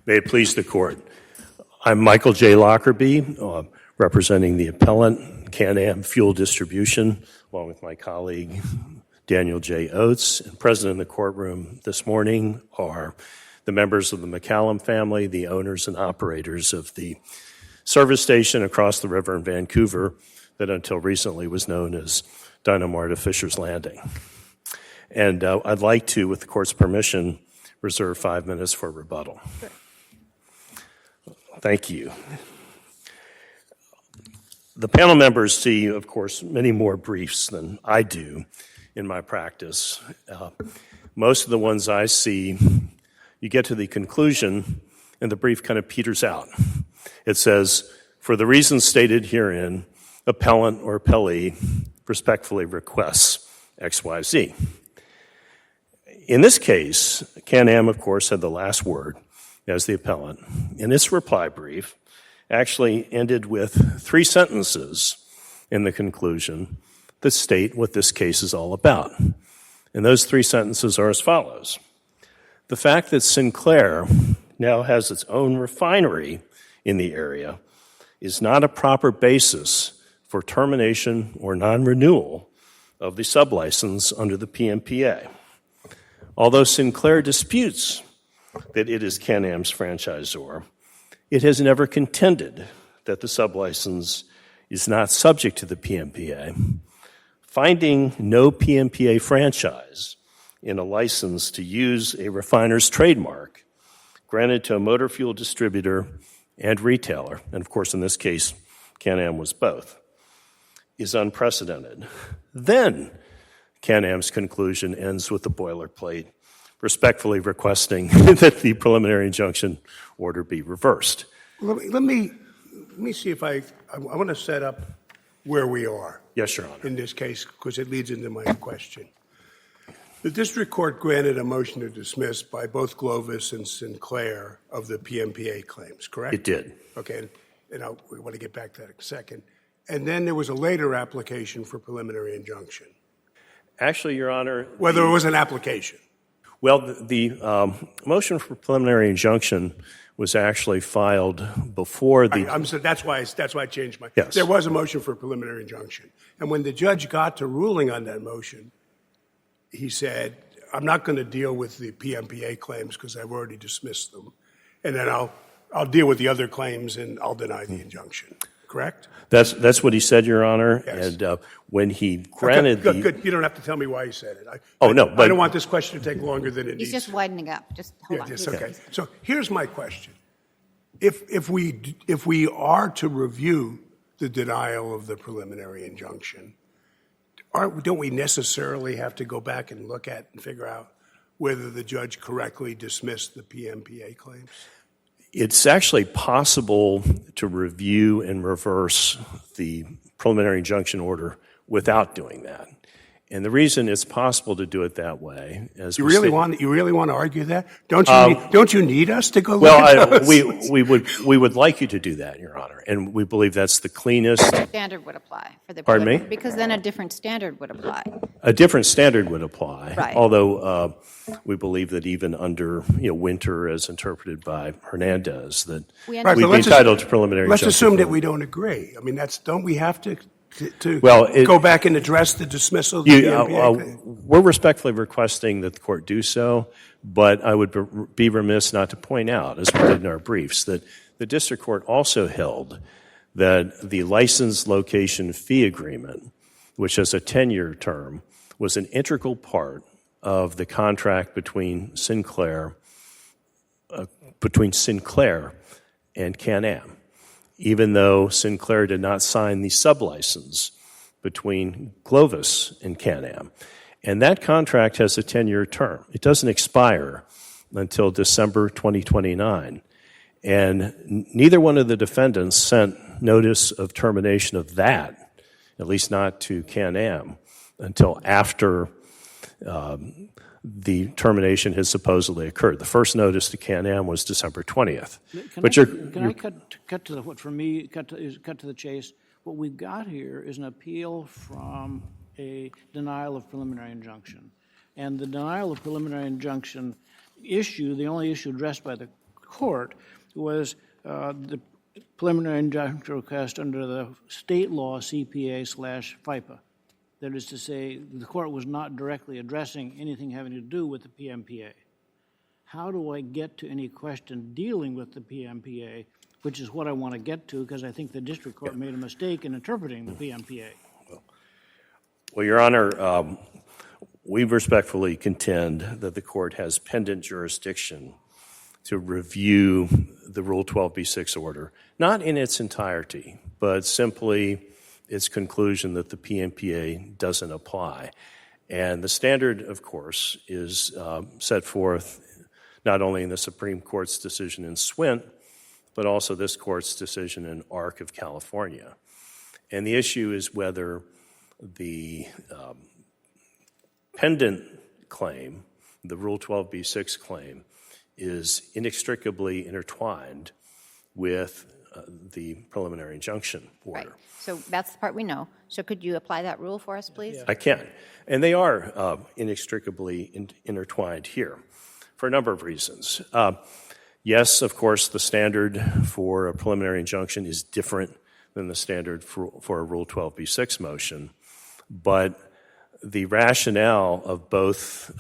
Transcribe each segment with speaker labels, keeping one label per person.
Speaker 1: May it please the Court. I'm Michael J. Lockerbie, representing the appellant, Can-Am Fuel Distribution, along with my colleague, Daniel J. Oates. And present in the courtroom this morning are the members of the McCallum family, the owners and operators of the service station across the river in Vancouver that until recently was known as Dynamart of Fisher's Landing. And I'd like to, with the Court's permission, reserve 5 minutes for rebuttal.
Speaker 2: Sure.
Speaker 1: Thank you. The panel members see, of course, many more briefs than I do in my practice. Most of the ones I see, you get to the conclusion and the brief kind of peters out. It says, for the reasons stated herein, appellant or appellee respectfully requests XYZ. In this case, Can-Am, of course, had the last word as the appellant. In its reply brief, actually ended with 3 sentences in the conclusion that state what this case is all about. And those 3 sentences are as follows. The fact that Sinclair now has its own refinery in the area is not a proper basis for termination or non-renewal of the sublicense under the PMPA. Although Sinclair disputes that it is Can-Am's franchisor, it has never contended that the sublicense is not subject to the PMPA. Finding no PMPA franchise in a license to use a refiner's trademark granted to a motor fuel distributor and retailer, and of course in this case Can-Am was both, is unprecedented. Then Can-Am's conclusion ends with the boilerplate, respectfully requesting that the preliminary injunction order be reversed.
Speaker 3: Let me see if I want to set up where we are.
Speaker 1: Yes, Your Honor.
Speaker 3: In this case, because it leads into my question. The district court granted a motion to dismiss by both Glovis and Sinclair of the PMPA claims, correct?
Speaker 1: It did.
Speaker 3: Okay, and we want to get back to that in a second. And then there was a later application for preliminary injunction.
Speaker 1: Actually, Your Honor.
Speaker 3: Whether it was an application.
Speaker 1: Well, the motion for preliminary injunction was actually filed before the...
Speaker 3: So that's why I changed my...
Speaker 1: Yes.
Speaker 3: There was a motion for preliminary injunction. And when the judge got to ruling on that motion, he said, I'm not going to deal with the PMPA claims because I've already dismissed them. And then I'll deal with the other claims and I'll deny the injunction. Correct?
Speaker 1: That's what he said, Your Honor.
Speaker 3: Yes.
Speaker 1: And when he granted
Speaker 3: Good. You don't have to tell me why he said it.
Speaker 1: No. But
Speaker 3: I don't want this question to take longer than it needs.
Speaker 2: He's just widening up. Just hold on.
Speaker 3: Yes, okay. So here's my question. If we are to review the denial of the preliminary injunction, don't we necessarily have to go back and look at and figure out whether the judge correctly dismissed the PMPA claims?
Speaker 1: It's actually possible to review and reverse the preliminary injunction order without doing that. And the reason it's possible to do it that way is...
Speaker 3: You really want to argue that? Don't you need us to go look at those?
Speaker 1: we would like you to do that, Your Honor, and we believe that's the cleanest...
Speaker 2: Standard would apply for the...
Speaker 1: Pardon me?
Speaker 2: Because then a different standard would apply.
Speaker 1: A different standard would apply,
Speaker 2: right.
Speaker 1: Although we believe that even under Winter, as interpreted by Hernandez, that we'd be entitled to preliminary injunction.
Speaker 3: Let's assume that we don't agree. I mean, don't we have to go back and address the dismissal of the PMPA?
Speaker 1: We're respectfully requesting that the court do so, but I would be remiss not to point out, as we did in our briefs, that the district court also held that the license location fee agreement, which has a 10-year term, was an integral part of the contract between Sinclair and Can-Am, even though Sinclair did not sign the sublicense between Glovis and Can-Am. And that contract has a 10-year term. It doesn't expire until December 2029. And neither one of the defendants sent notice of termination of that, at least not to Can-Am, until after the termination has supposedly occurred. The first notice to Can-Am was December 20th.
Speaker 4: Can I cut to the chase? What we've got here is an appeal from a denial of preliminary injunction. And the denial of preliminary injunction issue, the only issue addressed by the court was the preliminary injunction request under the state law CPA/FIPA. That is to say, the court was not directly addressing anything having to do with the PMPA. How do I get to any question dealing with the PMPA, which is what I want to get to, because I think the district court made a mistake in interpreting the PMPA.
Speaker 1: Well, Your Honor, we respectfully contend that the court has pendant jurisdiction to review the Rule 12b-6 order, not in its entirety, but simply its conclusion that the PMPA doesn't apply. And the standard, of course, is set forth not only in the Supreme Court's decision in Swint, but also this court's decision in Arc of California. And the issue is whether the pendant claim, the Rule 12b-6 claim, is inextricably intertwined with the preliminary injunction order.
Speaker 2: Right. So that's the part we know. So could you apply that rule for us, please?
Speaker 1: I can. And they are inextricably intertwined here for a number of reasons. Yes, of course, the standard for a preliminary injunction is different than the standard for a Rule 12b-6 motion, but the rationale of both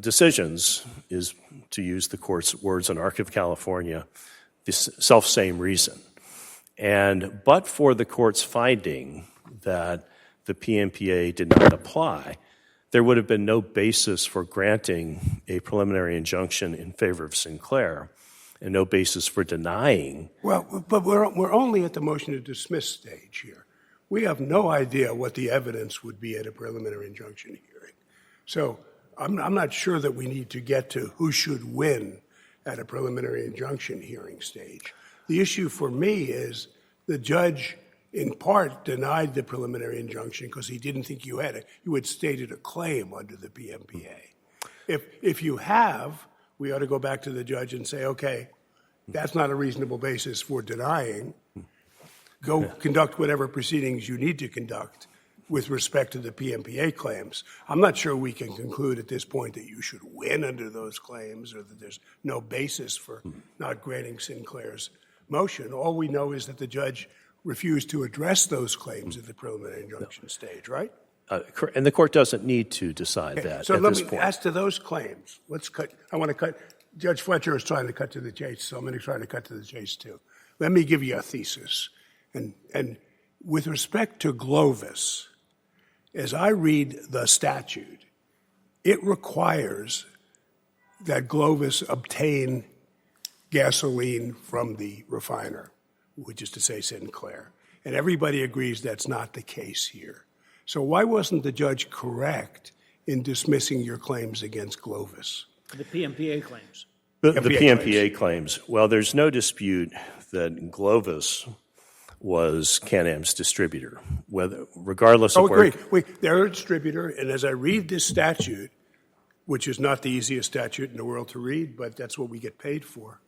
Speaker 1: decisions is, to use the court's words in Arc of California, the self-same reason. And but for the court's finding that the PMPA did not apply, there would have been no basis for granting a preliminary injunction in favor of Sinclair and no basis for denying.
Speaker 3: Well, but we're only at the motion to dismiss stage here. We have no idea what the evidence would be at a preliminary injunction hearing. So I'm not sure that we need to get to who should win at a preliminary injunction hearing stage. The issue for me is the judge, in part, denied the preliminary injunction because he didn't think you had stated a claim under the PMPA. If you have, we ought to go back to the judge and say, okay, that's not a reasonable basis for denying. Go conduct whatever proceedings you need to conduct with respect to the PMPA claims. I'm not sure we can conclude at this point that you should win under those claims or that there's no basis for not granting Sinclair's motion. All we know is that the judge refused to address those claims at the preliminary injunction stage, right?
Speaker 1: And the court doesn't need to decide that
Speaker 3: so
Speaker 1: at this point.
Speaker 3: As to those claims, I want to cut. Judge Fletcher is trying to cut to the chase, so I'm going to try to cut to the chase too. Let me give you a thesis. And with respect to Glovis, as I read the statute, it requires that Glovis obtain gasoline from the refiner, which is to say Sinclair. And everybody agrees that's not the case here. So why wasn't the judge correct in dismissing your claims against Glovis?
Speaker 4: The PMPA claims.
Speaker 1: The PMPA claims. Well, there's no dispute that Glovis was Can-Am's distributor, regardless of where.
Speaker 3: Wait, they're a distributor, and as I read this statute, which is not the easiest statute in the world to read, but that's what we get paid for,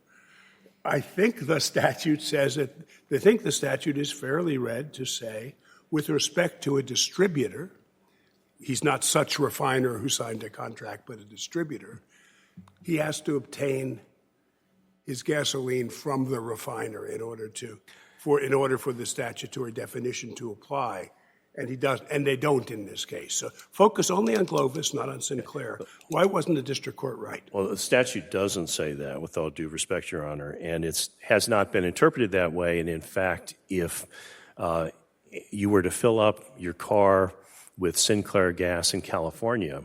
Speaker 3: I think the statute says that they think the statute is fairly read to say, with respect to a distributor, he's not such refiner who signed a contract, but a distributor, he has to obtain his gasoline from the refiner in order for the statutory definition to apply, and he does, and they don't in this case. So focus only on Glovis, not on Sinclair. Why wasn't the district court right?
Speaker 1: Well, the statute doesn't say that, with all due respect, Your Honor, and it has not been interpreted that way. And in fact, if you were to fill up your car with Sinclair gas in California,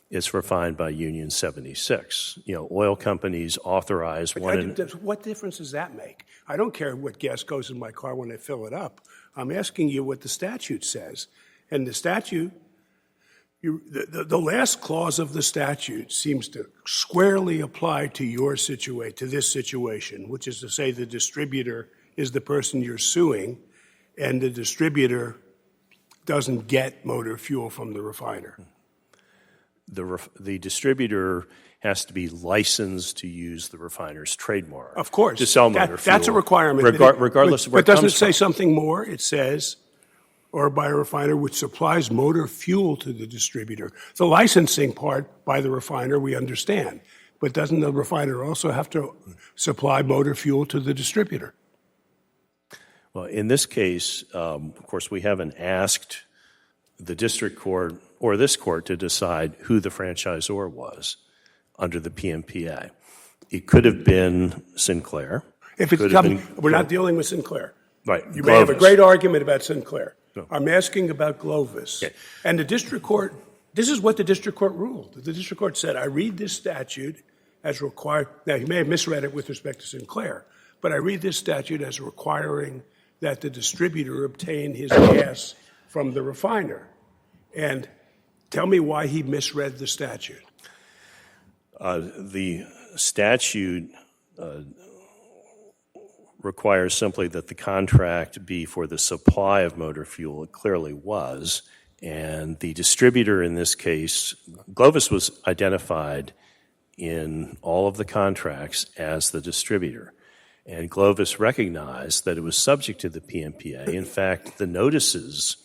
Speaker 1: it's refined by Union 76. You know, oil companies authorize one.
Speaker 3: What difference does that make? I don't care what gas goes in my car when I fill it up. I'm asking you what the statute says. And the statute, the last clause of the statute seems to squarely apply to your situation, to this situation, which is to say the distributor is the person you're suing, and the distributor doesn't get motor fuel from the refiner.
Speaker 1: The distributor has to be licensed to use the refiner's trademark.
Speaker 3: Of course.
Speaker 1: To sell motor fuel.
Speaker 3: That's a requirement.
Speaker 1: Regardless of where it comes from.
Speaker 3: But doesn't it say something more? It says, or by a refiner which supplies motor fuel to the distributor. The licensing part by the refiner, we understand. but doesn't the refiner also have to supply motor fuel to the distributor?
Speaker 1: Well, in this case, of course, we haven't asked the district court or this court to decide who the franchisor was under the PMPA. It could have been Sinclair.
Speaker 3: If it's we're not dealing with Sinclair.
Speaker 1: Right.
Speaker 3: You may have a great argument about Sinclair.
Speaker 1: No.
Speaker 3: I'm asking about Glovis.
Speaker 1: Okay.
Speaker 3: And the district court, this is what the district court ruled. The district court said, I read this statute as required. Now, he may have misread it with respect to Sinclair, but I read this statute as requiring that the distributor obtain his gas from the refiner. And tell me why he misread the statute.
Speaker 1: The statute requires simply that the contract be for the supply of motor fuel. It clearly was. And the distributor in this case, Glovis was identified in all of the contracts as the distributor. And Glovis recognized that it was subject to the PMPA. In fact, the notices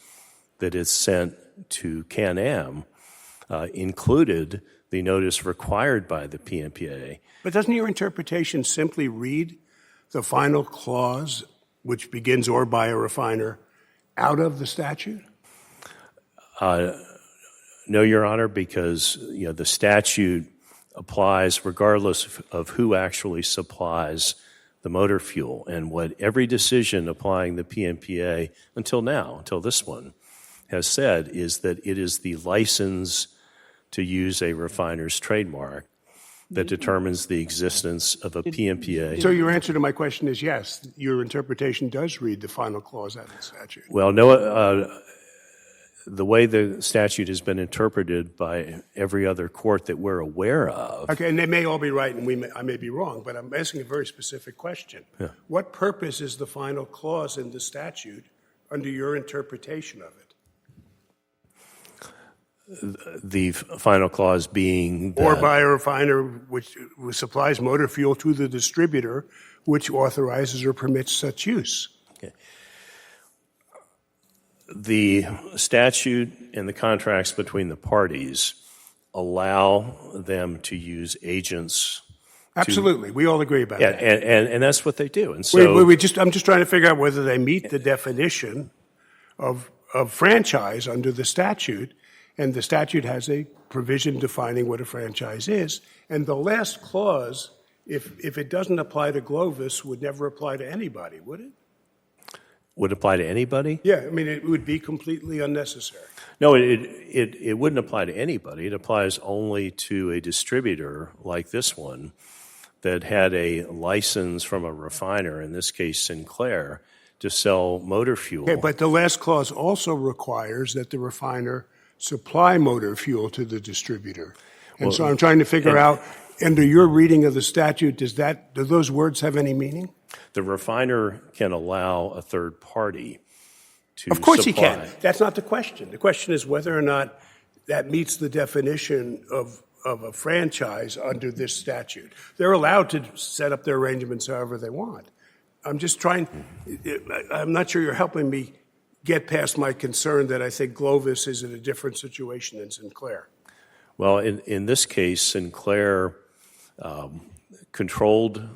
Speaker 1: that it sent to Can-Am included the notice required by the PMPA.
Speaker 3: But doesn't your interpretation simply read the final clause, which begins "or by a refiner," out of the statute?
Speaker 1: No, Your Honor, because the statute applies regardless of who actually supplies the motor fuel. And what every decision applying the PMPA until now, until this one, has said is that it is the license to use a refiner's trademark that determines the existence of a PMPA.
Speaker 3: So your answer to my question is yes, your interpretation does read the final clause out of the statute.
Speaker 1: Well, no, the way the statute has been interpreted by every other court that we're aware of.
Speaker 3: Okay, and they may all be right and I may be wrong, but I'm asking a very specific question. Yeah. What purpose is the final clause in the statute under your interpretation of it?
Speaker 1: The final clause being that,
Speaker 3: or by a refiner which supplies motor fuel to the distributor, which authorizes or permits such use.
Speaker 1: Okay. The statute and the contracts between the parties allow them to use agents.
Speaker 3: Absolutely, we all agree about that.
Speaker 1: And that's what they do. And so
Speaker 3: I'm just trying to figure out whether they meet the definition of franchise under the statute. And the statute has a provision defining what a franchise is. And the last clause, if it doesn't apply to Glovis, would never apply to anybody, would it?
Speaker 1: Would apply to anybody?
Speaker 3: Yeah, I mean, it would be completely unnecessary.
Speaker 1: No, it wouldn't apply to anybody. It applies only to a distributor like this one that had a license from a refiner, in this case Sinclair, to sell motor fuel.
Speaker 3: Okay, but the last clause also requires that the refiner supply motor fuel to the distributor. And so I'm trying to figure out, under your reading of the statute, do those words have any meaning?
Speaker 1: The refiner can allow a third party to
Speaker 3: Of course
Speaker 1: supply.
Speaker 3: he can. That's not the question. The question is whether or not that meets the definition of a franchise under this statute. They're allowed to set up their arrangements however they want. I'm not sure you're helping me get past my concern that I think Glovis is in a different situation than Sinclair.
Speaker 1: Well, in this case, Sinclair controlled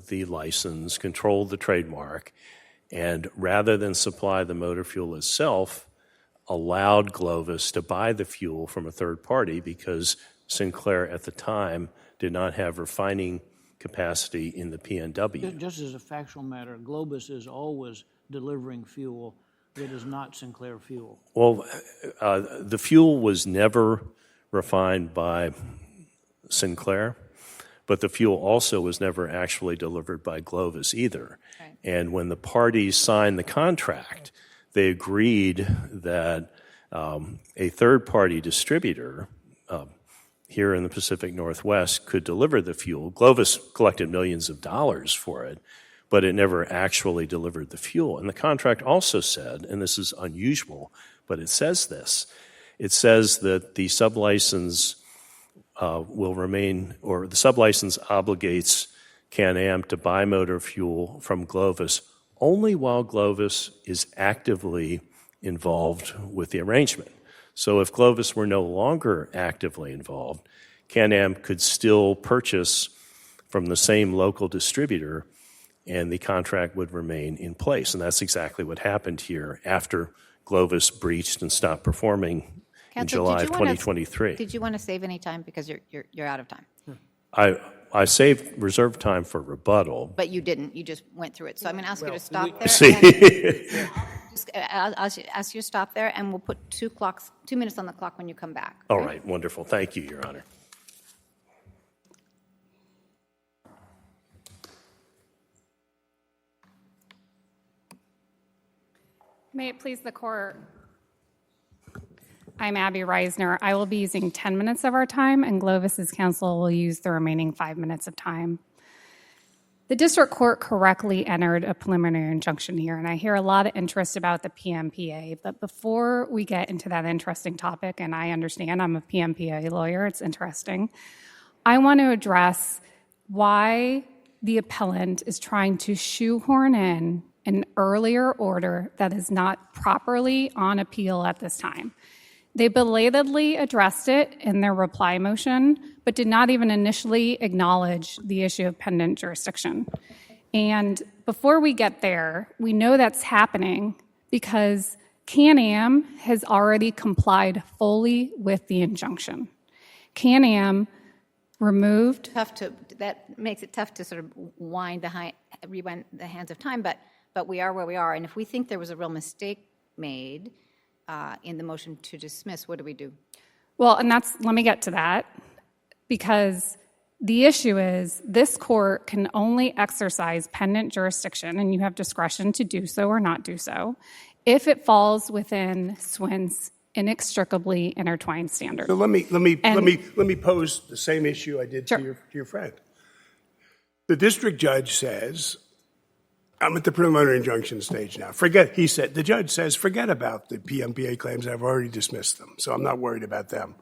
Speaker 1: the license, controlled the trademark, and rather than supply the motor fuel itself, allowed Glovis to buy the fuel from a third party because Sinclair at the time did not have refining capacity in the PNW.
Speaker 4: Just as a factual matter, Glovis is always delivering fuel that is not Sinclair fuel.
Speaker 1: Well, the fuel was never refined by Sinclair, but the fuel also was never actually delivered by Glovis either. Right. And when the parties signed the contract, they agreed that a third-party distributor here in the Pacific Northwest could deliver the fuel. Glovis collected millions of dollars for it, but it never actually delivered the fuel. And the contract also said, and this is unusual, but it says this, it says that the sublicense will remain, or the sublicense obligates Can-Am to buy motor fuel from Glovis only while Glovis is actively involved with the arrangement. So if Glovis were no longer actively involved, Can-Am could still purchase from the same local distributor, and the contract would remain in place. And that's exactly what happened here after Glovis breached and stopped performing in
Speaker 2: Counselor,
Speaker 1: July of 2023.
Speaker 2: Did you want to save any time because you're out of time?
Speaker 1: I saved reserved time for rebuttal.
Speaker 2: But you didn't. You just went through it. So I'm going to ask you to stop there.
Speaker 1: See,
Speaker 2: I'll ask you to stop there, and we'll put 2 minutes on the clock when you come back.
Speaker 1: all right, wonderful. Thank you, Your Honor.
Speaker 5: May it please the court. I'm Abby Reisner. I will be using 10 minutes of our time, and Glovis's counsel will use the remaining 5 minutes of time. The district court correctly entered a preliminary injunction here, and I hear a lot of interest about the PMPA. But before we get into that interesting topic, and I understand I'm a PMPA lawyer, it's interesting, I want to address why the appellant is trying to shoehorn in an earlier order that is not properly on appeal at this time. They belatedly addressed it in their reply motion, but did not even initially acknowledge the issue of pendant jurisdiction. And before we get there, we know that's happening because Can-Am has already complied fully with the injunction. Can-Am removed.
Speaker 2: That makes it tough to sort of rewind the hands of time, but we are where we are. And if we think there was a real mistake made in the motion to dismiss, what do we do?
Speaker 5: Well, and let me get to that, because the issue is this court can only exercise pendant jurisdiction, and you have discretion to do so or not do so, if it falls within SWIN's inextricably intertwined standard.
Speaker 3: So let me pose the same issue I did to your friend. The district judge says, I'm at the preliminary injunction stage now. The judge says, forget about the PMPA claims. I've already dismissed them, so I'm not worried about them.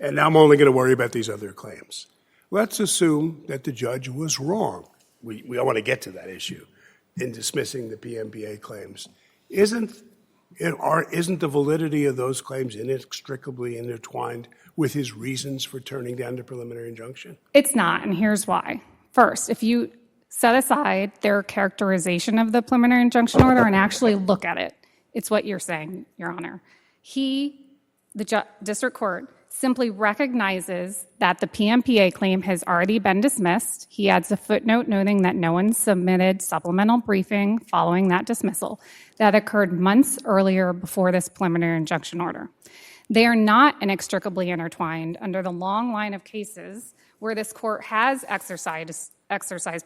Speaker 3: And now I'm only going to worry about these other claims. Let's assume that the judge was wrong. We don't want to get to that issue in dismissing the PMPA claims. Isn't the validity of those claims inextricably intertwined with his reasons for turning down the preliminary injunction?
Speaker 5: It's not, and here's why. First, if you set aside their characterization of the preliminary injunction order and actually look at it, it's what you're saying, Your Honor. The district court, simply recognizes that the PMPA claim has already been dismissed. He adds a footnote noting that no one submitted supplemental briefing following that dismissal. That occurred months earlier before this preliminary injunction order. They are not inextricably intertwined under the long line of cases where this court has exercised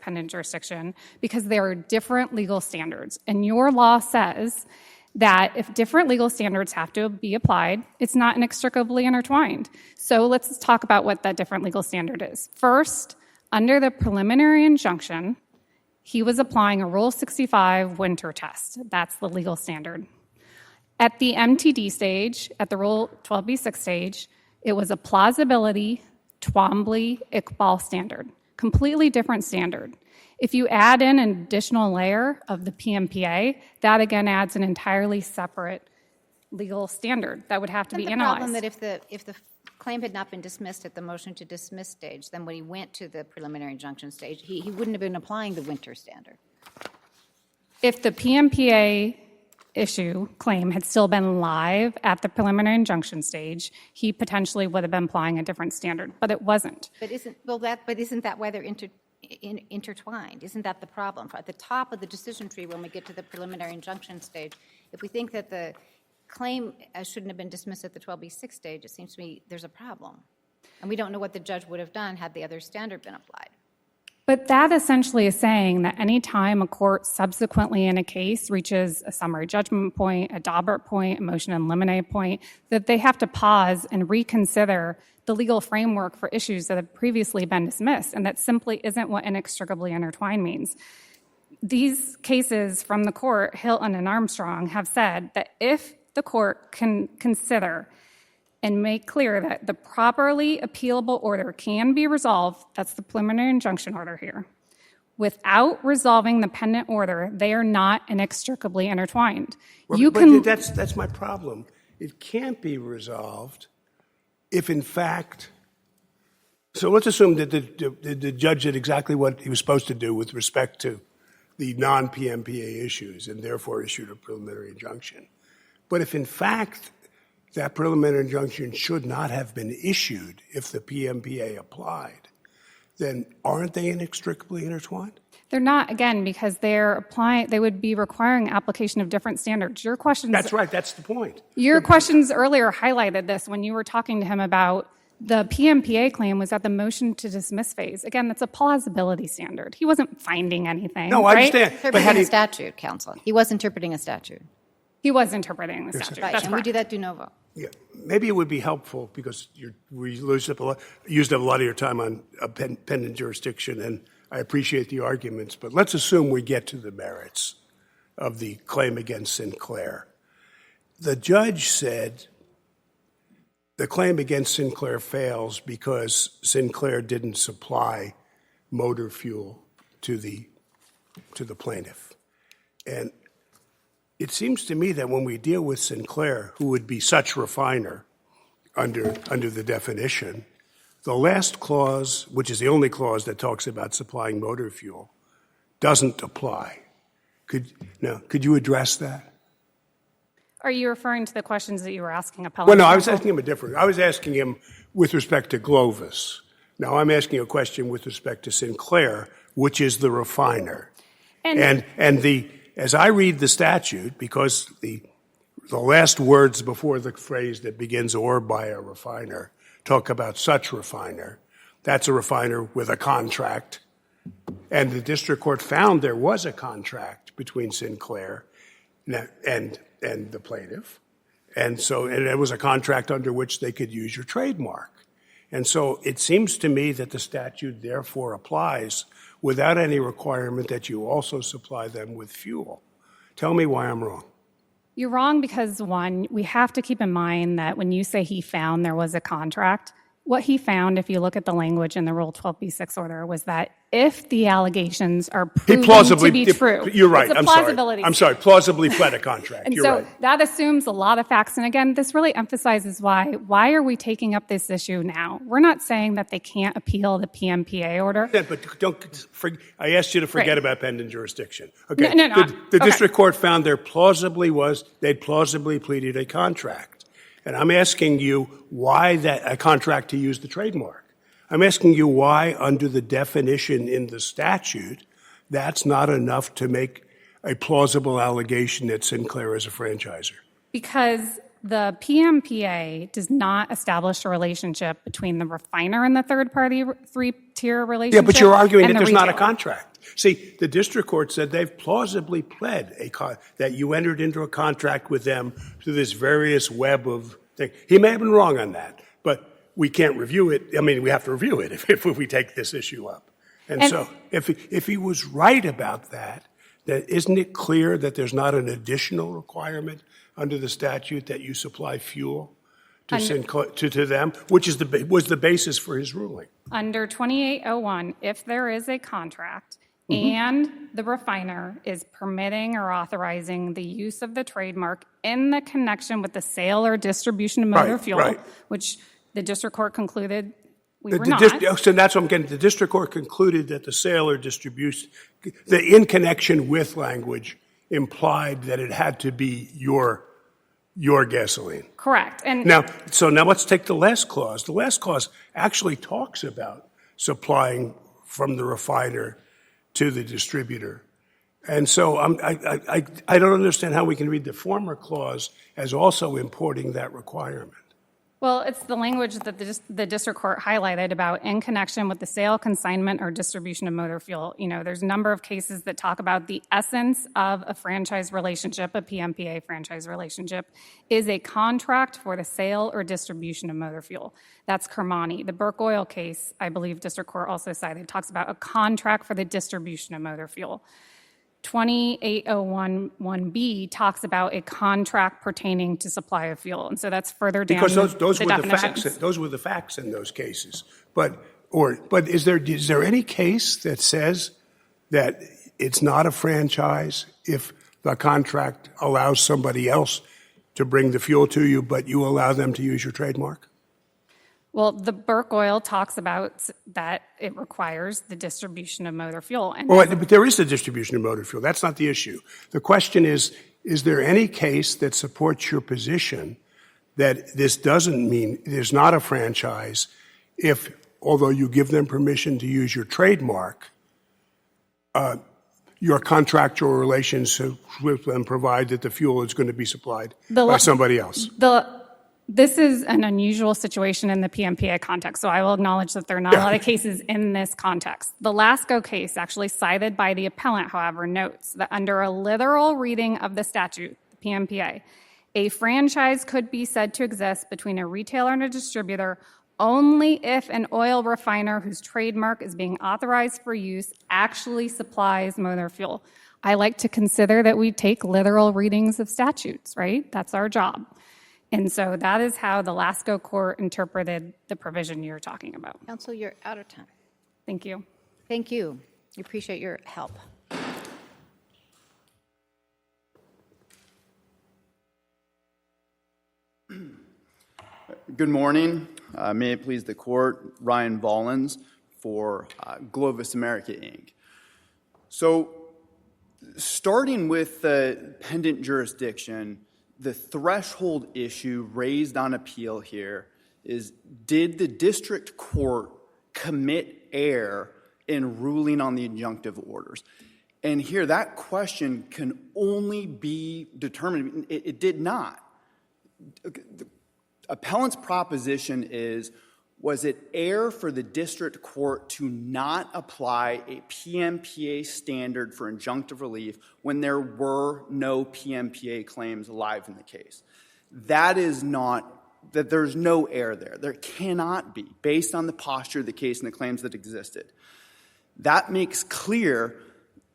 Speaker 5: pendant jurisdiction, because there are different legal standards. And your law says that if different legal standards have to be applied, it's not inextricably intertwined. So let's talk about what that different legal standard is. First, under the preliminary injunction, he was applying a Rule 65 winter test. That's the legal standard. At the MTD stage, at the Rule 12b6 stage, it was a plausibility, Twombly, Iqbal standard. Completely different standard. If you add in an additional layer of the PMPA, that again adds an entirely separate legal standard that would have to be analyzed.
Speaker 2: Isn't the problem that if the claim had not been dismissed at the motion to dismiss stage, then when he went to the preliminary injunction stage, he wouldn't have been applying the winter standard?
Speaker 5: If the PMPA claim had still been live at the preliminary injunction stage, he potentially would have been applying a different standard, but it wasn't.
Speaker 2: But isn't that why they're intertwined? Isn't that the problem? At the top of the decision tree, when we get to the preliminary injunction stage, if we think that the claim shouldn't have been dismissed at the 12b6 stage, it seems to me there's a problem. And we don't know what the judge would have done had the other standard been applied.
Speaker 5: But that essentially is saying that any time a court subsequently in a case reaches a summary judgment point, a Daubert point, a motion in limine point, that they have to pause and reconsider the legal framework for issues that have previously been dismissed, and that simply isn't what inextricably intertwined means. These cases from the court, Hilton and Armstrong, have said that if the court can consider and make clear that the properly appealable order can be resolved, that's the preliminary injunction order here, without resolving the pendant order, they are not inextricably intertwined.
Speaker 3: That's my problem. It can't be resolved if, in fact, So let's assume that the judge did exactly what he was supposed to do with respect to the non-PMPA issues and therefore issued a preliminary injunction. But if in fact that preliminary injunction should not have been issued if the PMPA applied, then aren't they inextricably intertwined?
Speaker 5: They're not, again, because they would be requiring application of different standards. Your questions.
Speaker 3: That's right, that's the point.
Speaker 5: Your questions earlier highlighted this when you were talking to him about the PMPA claim was at the motion to dismiss phase. Again, that's a plausibility standard. He wasn't finding anything.
Speaker 3: No, I
Speaker 5: right?
Speaker 3: understand.
Speaker 2: Interpreting a statute, counsel. He was interpreting a statute.
Speaker 5: He was interpreting the statute.
Speaker 2: Right,
Speaker 5: That's
Speaker 2: and
Speaker 5: correct.
Speaker 2: we do that de novo.
Speaker 3: Yeah, maybe it would be helpful because we used up a lot of your time on pendant jurisdiction, and I appreciate the arguments, but let's assume we get to the merits of the claim against Sinclair. The judge said the claim against Sinclair fails because Sinclair didn't supply motor fuel to the plaintiff. And it seems to me that when we deal with Sinclair, who would be such refiner under the definition, the last clause, which is the only clause that talks about supplying motor fuel, doesn't apply. Could you address that?
Speaker 5: Are you referring to the questions that you were asking appellant?
Speaker 3: Well, no, I was asking him a different. I was asking him with respect to Glovis. Now I'm asking a question with respect to Sinclair, which is the refiner. And as I read the statute, because the last words before the phrase that begins "or by a refiner" talk about such refiner, that's a refiner with a contract. And the district court found there was a contract between Sinclair and the plaintiff. And it was a contract under which they could use your trademark. And so it seems to me that the statute therefore applies without any requirement that you also supply them with fuel. Tell me why I'm wrong.
Speaker 5: You're wrong because, one, we have to keep in mind that when you say he found there was a contract, what he found, if you look at the language in the Rule 12b-6 order, was that if the allegations are proven to be true,
Speaker 3: you're right.
Speaker 5: it's a plausibility.
Speaker 3: I'm sorry. Plausibly pled a contract.
Speaker 5: And
Speaker 3: you're
Speaker 5: so
Speaker 3: right.
Speaker 5: that assumes a lot of facts. And again, this really emphasizes why are we taking up this issue now? We're not saying that they can't appeal the PMPA order.
Speaker 3: Yeah, but I asked you to forget about pendant jurisdiction. Okay.
Speaker 5: No.
Speaker 3: The district court found they'd plausibly pleaded a contract. And I'm asking you why a contract to use the trademark. I'm asking you why, under the definition in the statute, that's not enough to make a plausible allegation that Sinclair is a franchisor.
Speaker 5: Because the PMPA does not establish a relationship between the refiner and the third-party three-tier relationship.
Speaker 3: Yeah, but you're arguing that
Speaker 5: the
Speaker 3: there's not a
Speaker 5: retailer.
Speaker 3: contract. See, the district court said they've plausibly pled that you entered into a contract with them through this various web of things. He may have been wrong on that, but we can't review it. I mean, we have to review it if we take this issue up. And so if he was right about that, then isn't it clear that there's not an additional requirement under the statute that you supply fuel to them, which was the basis for his ruling?
Speaker 5: Under 2801, if there is a contract and the refiner is permitting or authorizing the use of the trademark in the connection with the sale or distribution of motor fuel, which the district court concluded we were not.
Speaker 3: So that's what I'm getting. The district court concluded that the sale or distribution, the in connection with language implied that it had to be your gasoline.
Speaker 5: Correct. And
Speaker 3: now let's take the last clause. The last clause actually talks about supplying from the refiner to the distributor. And so I don't understand how we can read the former clause as also importing that requirement.
Speaker 5: well, it's the language that the district court highlighted about in connection with the sale, consignment, or distribution of motor fuel. You know, there's a number of cases that talk about the essence of a franchise relationship, a PMPA franchise relationship, is a contract for the sale or distribution of motor fuel. That's Kermani. The Burke Oil case, I believe district court also cited, talks about a contract for the distribution of motor fuel. 28011B talks about a contract pertaining to supply of fuel, and so that's further down
Speaker 3: because those
Speaker 5: the
Speaker 3: were
Speaker 5: definitions.
Speaker 3: the facts. Those were the facts in those cases. But is there any case that says that it's not a franchise if the contract allows somebody else to bring the fuel to you, but you allow them to use your trademark?
Speaker 5: Well, the Burke Oil talks about that it requires the distribution of motor fuel. And
Speaker 3: Well, but there is a distribution of motor fuel. That's not the issue. The question is there any case that supports your position that this doesn't mean there's not a franchise if, although you give them permission to use your trademark, your contractual relations with them provide that the fuel is going to be supplied by somebody else?
Speaker 5: This is an unusual situation in the PMPA context, so I will acknowledge that there are not a lot of cases in this context. The Lasco case, actually cited by the appellant, however, notes that under a literal reading of the statute, the PMPA, a franchise could be said to exist between a retailer and a distributor only if an oil refiner whose trademark is being authorized for use actually supplies motor fuel. I like to consider that we take literal readings of statutes, right? That's our job. And so that is how the Lasco court interpreted the provision you're talking about.
Speaker 2: Counsel, you're out of time.
Speaker 5: Thank you.
Speaker 2: Thank you. We appreciate your help.
Speaker 6: Good morning. May it please the court, Ryan Vollins for Glovis America, Inc. So starting with the pendant jurisdiction, the threshold issue raised on appeal here is, did the district court commit error in ruling on the injunctive orders? And here, that question can only be determined. It did not. The appellant's proposition is, was it error for the district court to not apply a PMPA standard for injunctive relief when there were no PMPA claims alive in the case? That is not, that there's no error there. There cannot be, based on the posture of the case and the claims that existed. That makes clear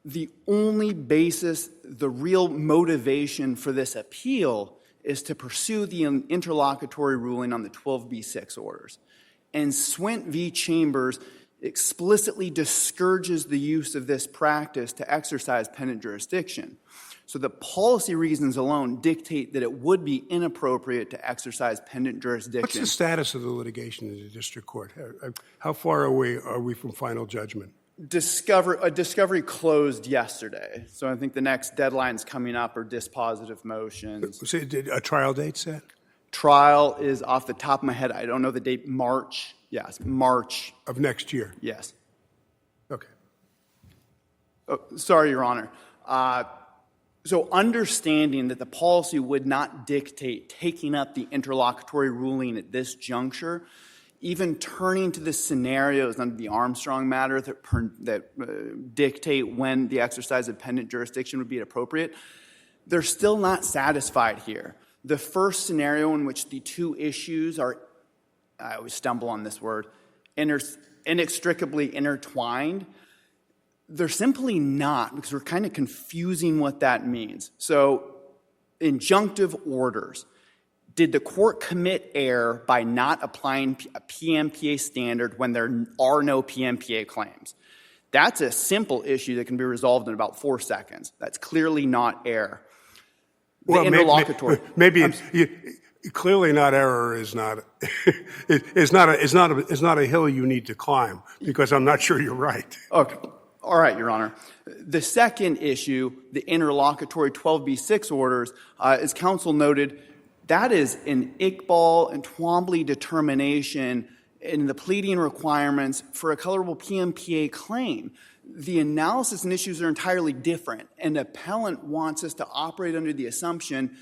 Speaker 6: the only basis, the real motivation for this appeal is to pursue the interlocutory ruling on the 12b6 orders. And Swint v. Chambers explicitly discourages the use of this practice to exercise pendant jurisdiction. So the policy reasons alone dictate that it would be inappropriate to exercise pendant jurisdiction.
Speaker 3: What's the status of the litigation in the district court? How far are we from final judgment?
Speaker 6: Discovery closed yesterday. So I think the next deadlines coming up are dispositive motions.
Speaker 3: So did a trial date set?
Speaker 6: Trial is off the top of my head. I don't know the date. March. Yes, March.
Speaker 3: Of next year?
Speaker 6: Yes.
Speaker 3: Okay.
Speaker 6: Oh, sorry, Your Honor. So understanding that the policy would not dictate taking up the interlocutory ruling at this juncture, even turning to the scenarios under the Armstrong matter that dictate when the exercise of pendant jurisdiction would be appropriate, they're still not satisfied here. The first scenario in which the two issues are, I always stumble on this word, inextricably intertwined, they're simply not, because we're kind of confusing what that means. So injunctive orders. Did the court commit error by not applying a PMPA standard when there are no PMPA claims? That's a simple issue that can be resolved in about 4 seconds. That's clearly not error. The interlocutory.
Speaker 3: Clearly not error is not a hill you need to climb, because I'm not sure you're right.
Speaker 6: Okay. All right, Your Honor. The second issue, the interlocutory 12b6 orders, as counsel noted, that is an Iqbal and Twombly determination in the pleading requirements for a colorable PMPA claim. The analysis and issues are entirely different, and the appellant wants us to operate under the assumption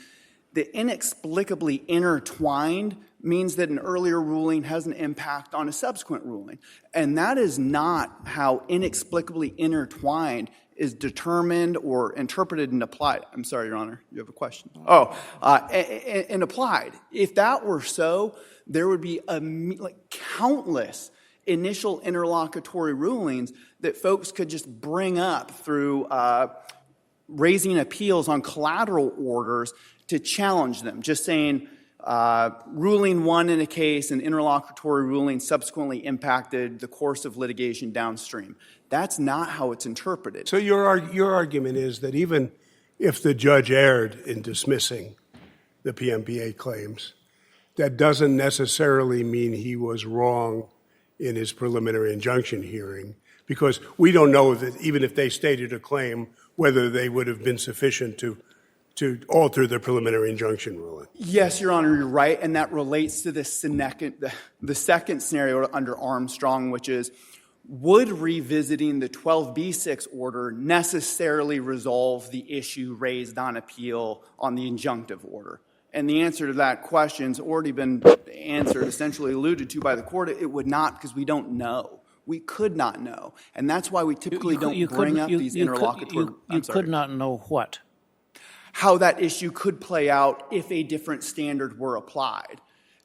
Speaker 6: that inexplicably intertwined means that an earlier ruling has an impact on a subsequent ruling. And that is not how inexplicably intertwined is determined or interpreted and applied. I'm sorry, Your Honor, you have a question? And applied. If that were so, there would be countless initial interlocutory rulings that folks could just bring up through raising appeals on collateral orders to challenge them, just saying ruling one in a case and interlocutory ruling subsequently impacted the course of litigation downstream. That's not how it's interpreted.
Speaker 3: So your argument is that even if the judge erred in dismissing the PMPA claims, that doesn't necessarily mean he was wrong in his preliminary injunction hearing, because we don't know that even if they stated a claim, whether they would have been sufficient to alter the preliminary injunction ruling.
Speaker 6: Yes, Your Honor, you're right, and that relates to the second scenario under Armstrong, which is, would revisiting the 12b6 order necessarily resolve the issue raised on appeal on the injunctive order? And the answer to that question's already been answered, essentially alluded to by the court. It would not, because we don't know. We could not know. And that's why we typically don't bring up these interlocutory...
Speaker 4: You could not know what?
Speaker 6: How that issue could play out if a different standard were applied.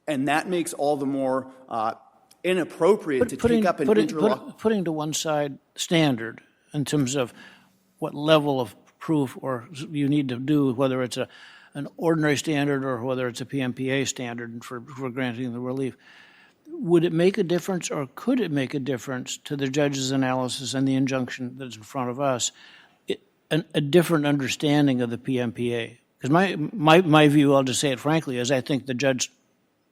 Speaker 6: And that makes all the more inappropriate to take up an interlocutory...
Speaker 4: Putting to one side standard in terms of what level of proof or you need to do, whether it's an ordinary standard or whether it's a PMPA standard for granting the relief, would it make a difference or could it make a difference to the judge's analysis and the injunction that's in front of us, a different understanding of the PMPA? Because my view, I'll just say it frankly, is I think the judge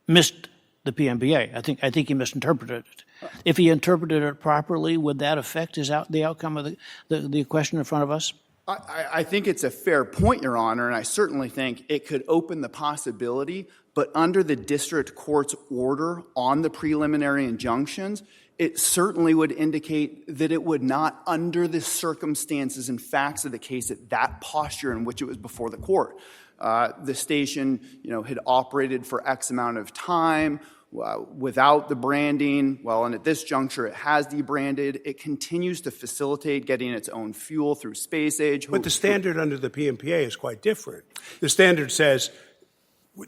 Speaker 4: missed the PMPA. I think he misinterpreted it. If he interpreted it properly, would that affect the outcome of the question in front of us?
Speaker 6: I think it's a fair point, Your Honor, and I certainly think it could open the possibility, but under the district court's order on the preliminary injunctions, it certainly would indicate that it would not, under the circumstances and facts of the case at that posture in which it was before the court. The station, had operated for X amount of time without the branding. Well, and at this juncture, it has debranded. It continues to facilitate getting its own fuel through space age.
Speaker 3: But the standard under the PMPA is quite different. The standard says,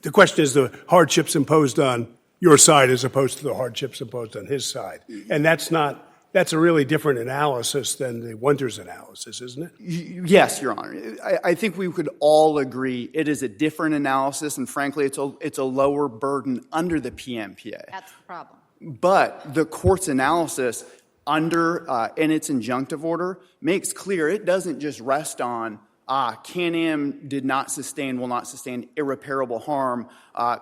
Speaker 3: the question is the hardships imposed on your side as opposed to the hardships imposed on his side. And that's a really different analysis than the Winters analysis, isn't it?
Speaker 6: Yes, Your Honor. I think we could all agree it is a different analysis, and frankly, it's a lower burden under the PMPA.
Speaker 2: That's the problem.
Speaker 6: But the court's analysis in its injunctive order makes clear it doesn't just rest on Can-Am will not sustain irreparable harm,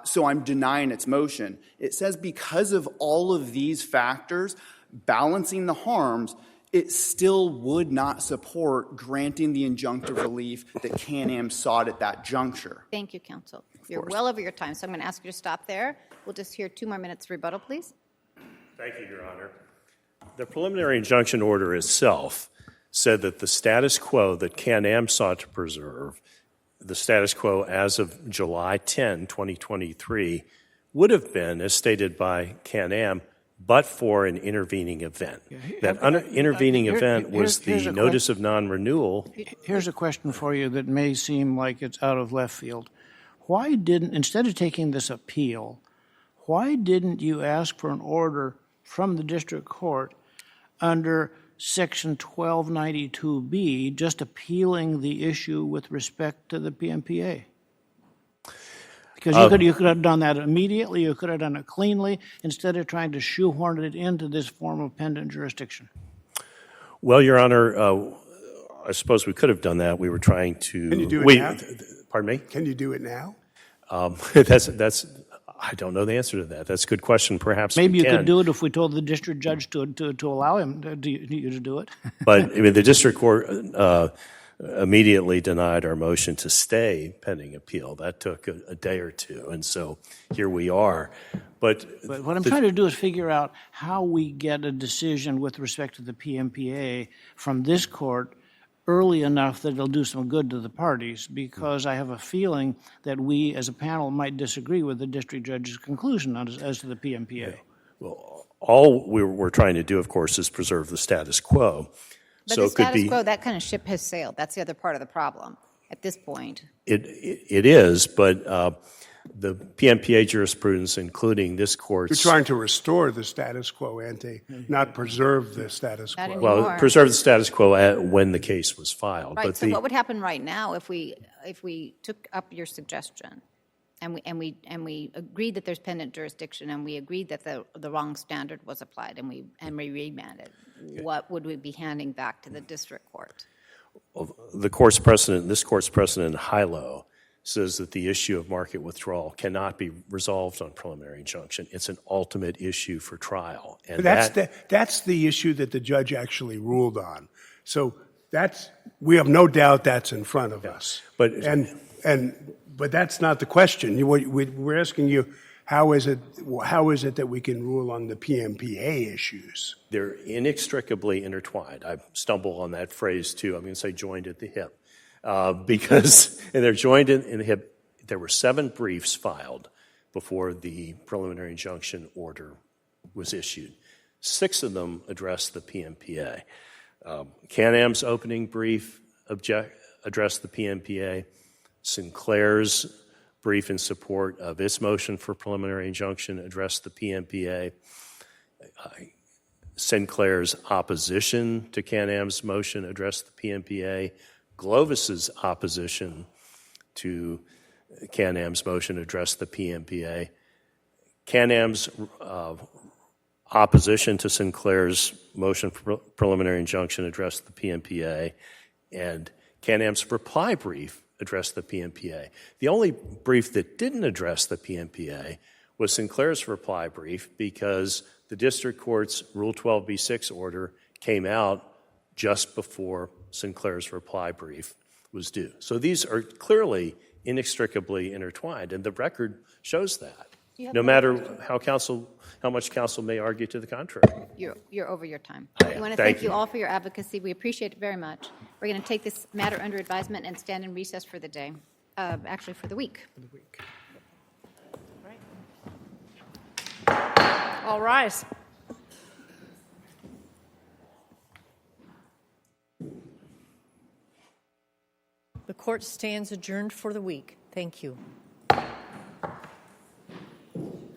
Speaker 6: so I'm denying its motion. It says because of all of these factors, balancing the harms, it still would not support granting the injunctive relief that Can-Am sought at that juncture.
Speaker 2: Thank you, counsel. You're well over your time, so I'm going to ask you to stop there. We'll just hear 2 more minutes rebuttal, please.
Speaker 1: Thank you, Your Honor. The preliminary injunction order itself said that the status quo that Can-Am sought to preserve, the status quo as of July 10, 2023, would have been, as stated by Can-Am, but for an intervening event. That intervening event was the notice of non-renewal.
Speaker 4: Here's a question for you that may seem like it's out of left field. Why didn't, instead of taking this appeal, why didn't you ask for an order from the district court under Section 1292B, just appealing the issue with respect to the PMPA? Because you could have done that immediately, you could have done it cleanly, instead of trying to shoehorn it into this form of pendant jurisdiction.
Speaker 1: Well, Your Honor, I suppose we could have done that. We were trying to...
Speaker 3: Can you do it now?
Speaker 1: Pardon me?
Speaker 3: Can you do it now?
Speaker 1: That's. I don't know the answer to that. That's a good question. Perhaps
Speaker 4: maybe
Speaker 1: we
Speaker 4: you
Speaker 1: can.
Speaker 4: could do it if we told the district judge to allow him you to do it.
Speaker 1: But the district court immediately denied our motion to stay pending appeal. That took a day or two, and so here we are. But
Speaker 4: what I'm trying to do is figure out how we get a decision with respect to the PMPA from this court early enough that it'll do some good to the parties, because I have a feeling that we as a panel might disagree with the district judge's conclusion as to the PMPA.
Speaker 1: Well, all we're trying to do, of course, is preserve the status quo.
Speaker 2: But
Speaker 1: so
Speaker 2: the
Speaker 1: it could
Speaker 2: status
Speaker 1: be,
Speaker 2: quo, that kind of ship has sailed. That's the other part of the problem at this point.
Speaker 1: It is, but the PMPA jurisprudence, including this court's...
Speaker 3: You're trying to restore the status quo, not preserve the status quo.
Speaker 2: Not anymore.
Speaker 1: Well, preserve the status quo when the case was filed.
Speaker 2: Right,
Speaker 1: But
Speaker 2: so what would happen right now if we took up your suggestion and we agreed that there's pendant jurisdiction and we agreed that the wrong standard was applied and we remanded? What would we be handing back to the district court?
Speaker 1: the court's precedent, this court's precedent in Hilo says that the issue of market withdrawal cannot be resolved on preliminary injunction. It's an ultimate issue for trial. And
Speaker 3: That's the issue that the judge actually ruled on. So we have no doubt that's in front of us.
Speaker 1: But
Speaker 3: that's not the question. We're asking you, how is it that we can rule on the PMPA issues?
Speaker 1: they're inextricably intertwined. I stumble on that phrase too. I'm going to say joined at the hip. And they're joined in the hip. There were 7 briefs filed before the preliminary injunction order was issued. 6 of them addressed the PMPA. Can-Am's opening brief addressed the PMPA. Sinclair's brief in support of its motion for preliminary injunction addressed the PMPA. Sinclair's opposition to Can-Am's motion addressed the PMPA. Glovis's opposition to Can-Am's motion addressed the PMPA. Can-Am's opposition to Sinclair's motion for preliminary injunction addressed the PMPA, and Can-Am's reply brief addressed the PMPA. The only brief that didn't address the PMPA was Sinclair's reply brief because the district court's Rule 12b-6 order came out just before Sinclair's reply brief was due. So these are clearly inextricably intertwined, and the record shows that, no matter how much counsel may argue to the contrary.
Speaker 2: You're over your time.
Speaker 1: I am.
Speaker 2: We want to
Speaker 1: Thank
Speaker 2: thank you
Speaker 1: you
Speaker 2: all for your advocacy. We appreciate it very much. We're going to take this matter under advisement and stand in recess for the day, actually for the week.
Speaker 7: All rise. The court stands adjourned for the week. Thank you.